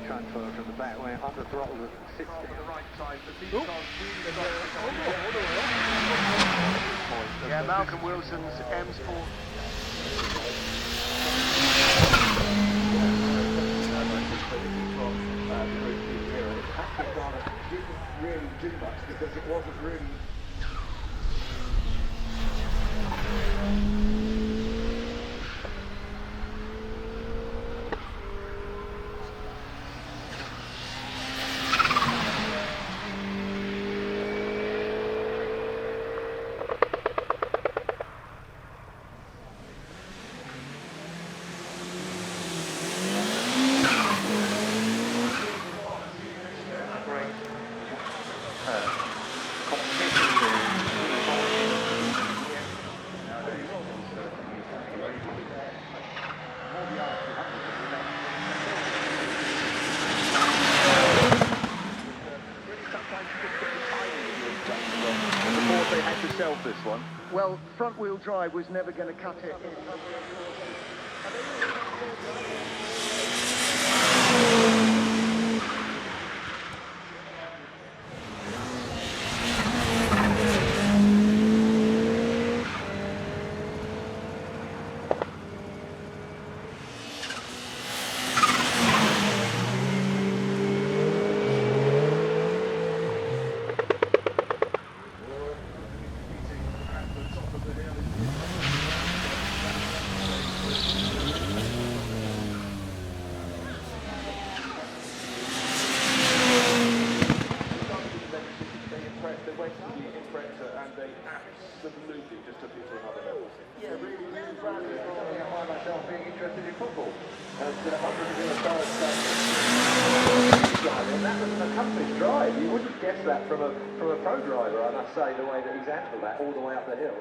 transfer from the back went under throttle at 60. The right time, but these Oop. cars really Yeah, Malcolm Wilson's M Sport. Patrick Garner didn't really do much because it wasn't really. they had to shelve this one. Well, front-wheel drive was never going to cut it. They went to the Impreza and they absolutely just took it to another level. Yeah, really proud of I find myself being interested in football. And that was an accomplished drive. You wouldn't guess that from a pro driver, I must say, the way that he's handled that all the way up the hill.